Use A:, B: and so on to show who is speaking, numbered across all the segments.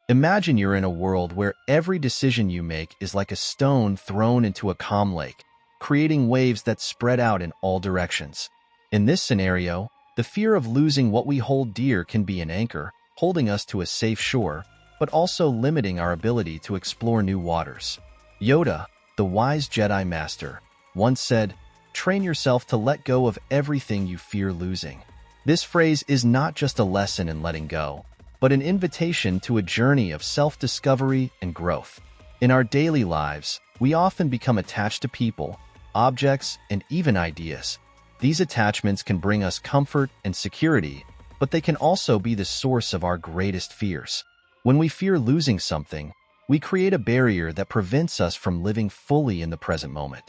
A: Imagine you're in a world where every decision you make is like a stone thrown into a calm lake, creating waves that spread out in all directions. In this scenario, the fear of losing what we hold dear can be an anchor, holding us to a safe shore, but also limiting our ability to explore new waters. Yoda, the wise Jedi Master, once said, "Train yourself to let go of everything you fear losing." This phrase is not just a lesson in letting go, but an invitation to a journey of self-discovery and growth. In our daily lives, we often become attached to people, objects, and even ideas. These attachments can bring us comfort and security, but they can also be the source of our greatest fears. When we fear losing something, we create a barrier that prevents us from living fully in the present moment.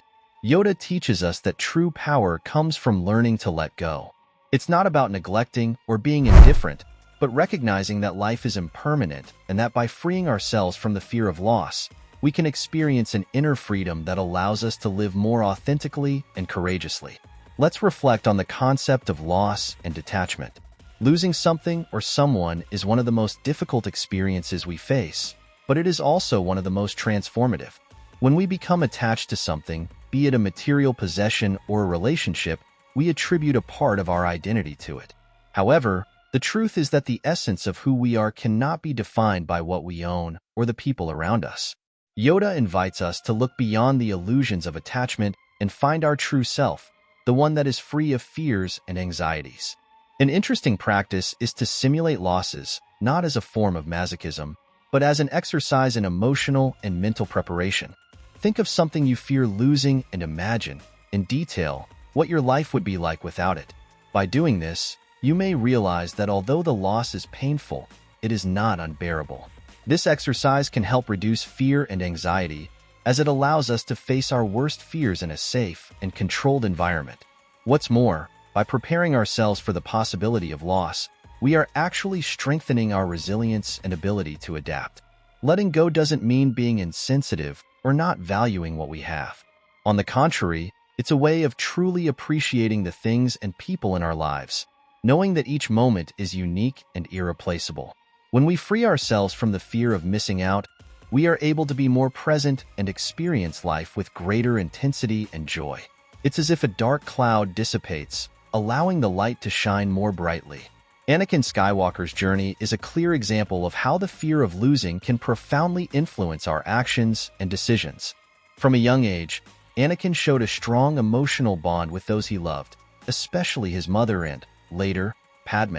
A: Yoda teaches us that true power comes from learning to let go. It's not about neglecting or being indifferent, but recognizing that life is impermanent and that by freeing ourselves from the fear of loss, we can experience an inner freedom that allows us to live more authentically and courageously. Let's reflect on the concept of loss and detachment. Losing something or someone is one of the most difficult experiences we face, but it is also one of the most transformative. When we become attached to something, be it a material possession or a relationship, we attribute a part of our identity to it. However, the truth is that the essence of who we are cannot be defined by what we own or the people around us. Yoda invites us to look beyond the illusions of attachment and find our true self, the one that is free of fears and anxieties. An interesting practice is to simulate losses, not as a form of masochism, but as an exercise in emotional and mental preparation. Think of something you fear losing and imagine, in detail, what your life would be like without it. By doing this, you may realize that although the loss is painful, it is not unbearable. This exercise can help reduce fear and anxiety, as it allows us to face our worst fears in a safe and controlled environment. What's more, by preparing ourselves for the possibility of loss, we are actually strengthening our resilience and ability to adapt. Letting go doesn't mean being insensitive or not valuing what we have. On the contrary, it's a way of truly appreciating the things and people in our lives, knowing that each moment is unique and irreplaceable. When we free ourselves from the fear of missing out, we are able to be more present and experience life with greater intensity and joy. It's as if a dark cloud dissipates, allowing the light to shine more brightly. Anakin Skywalker's journey is a clear example of how the fear of losing can profoundly influence our actions and decisions. From a young age, Anakin showed a strong emotional bond with those he loved, especially his mother and, later, Padme.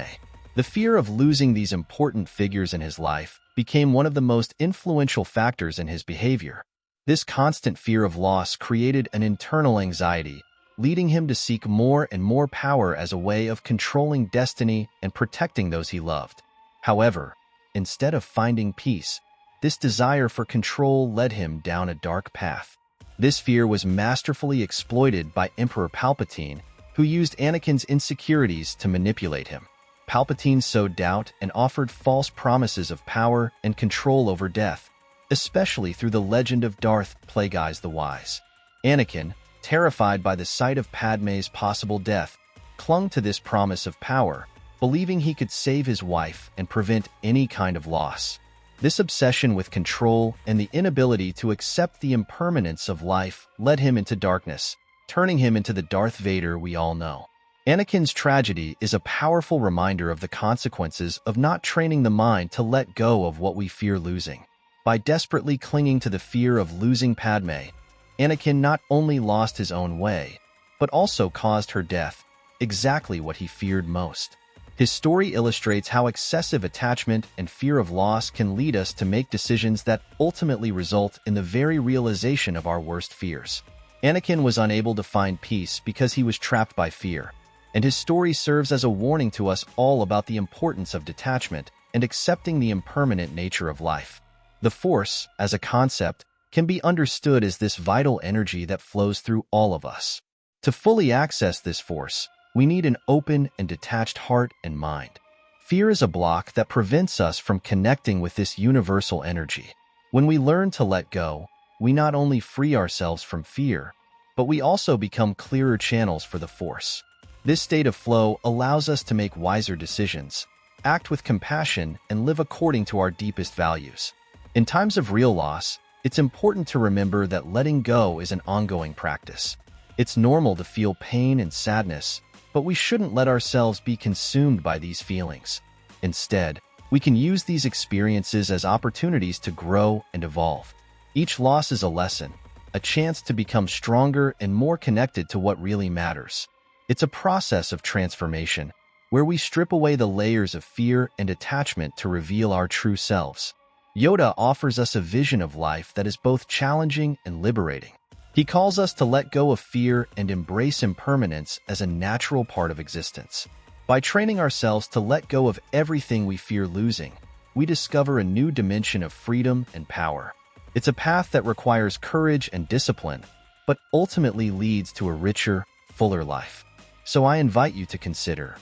A: The fear of losing these important figures in his life became one of the most influential factors in his behavior. This constant fear of loss created an internal anxiety, leading him to seek more and more power as a way of controlling destiny and protecting those he loved. However, instead of finding peace, this desire for control led him down a dark path. This fear was masterfully exploited by Emperor Palpatine, who used Anakin's insecurities to manipulate him. Palpatine sowed doubt and offered false promises of power and control over death, especially through the legend of Darth Plagueis the Wise. Anakin, terrified by the sight of Padme's possible death, clung to this promise of power, believing he could save his wife and prevent any kind of loss. This obsession with control and the inability to accept the impermanence of life led him into darkness, turning him into the Darth Vader we all know. Anakin's tragedy is a powerful reminder of the consequences of not training the mind to let go of what we fear losing. By desperately clinging to the fear of losing Padme, Anakin not only lost his own way, but also caused her death, exactly what he feared most. His story illustrates how excessive attachment and fear of loss can lead us to make decisions that ultimately result in the very realization of our worst fears. Anakin was unable to find peace because he was trapped by fear, and his story serves as a warning to us all about the importance of detachment and accepting the impermanent nature of life. The Force, as a concept, can be understood as this vital energy that flows through all of us. To fully access this force, we need an open and detached heart and mind. Fear is a block that prevents us from connecting with this universal energy. When we learn to let go, we not only free ourselves from fear, but we also become clearer channels for the Force. This state of flow allows us to make wiser decisions, act with compassion, and live according to our deepest values. In times of real loss, it's important to remember that letting go is an ongoing practice. It's normal to feel pain and sadness, but we shouldn't let ourselves be consumed by these feelings. Instead, we can use these experiences as opportunities to grow and evolve. Each loss is a lesson, a chance to become stronger and more connected to what really matters. It's a process of transformation, where we strip away the layers of fear and attachment to reveal our true selves. Yoda offers us a vision of life that is both challenging and liberating. He calls us to let go of fear and embrace impermanence as a natural part of existence. By training ourselves to let go of everything we fear losing, we discover a new dimension of freedom and power. It's a path that requires courage and discipline, but ultimately leads to a richer, fuller life. So I invite you to consider,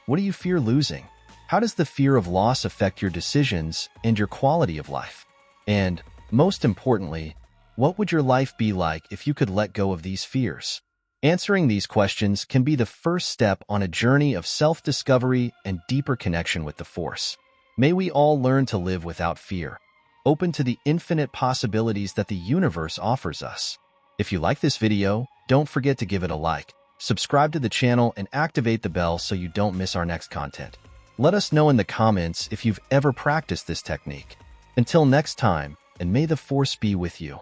A: what do you fear losing? How does the fear of loss affect your decisions and your quality of life? And, most importantly, what would your life be like if you could let go of these fears? Answering these questions can be the first step on a journey of self-discovery and deeper connection with the Force. May we all learn to live without fear, open to the infinite possibilities that the universe offers us. If you like this video, don't forget to give it a like, subscribe to the channel, and activate the bell so you don't miss our next content. Let us know in the comments if you've ever practiced this technique. Until next time, and may the Force be with you.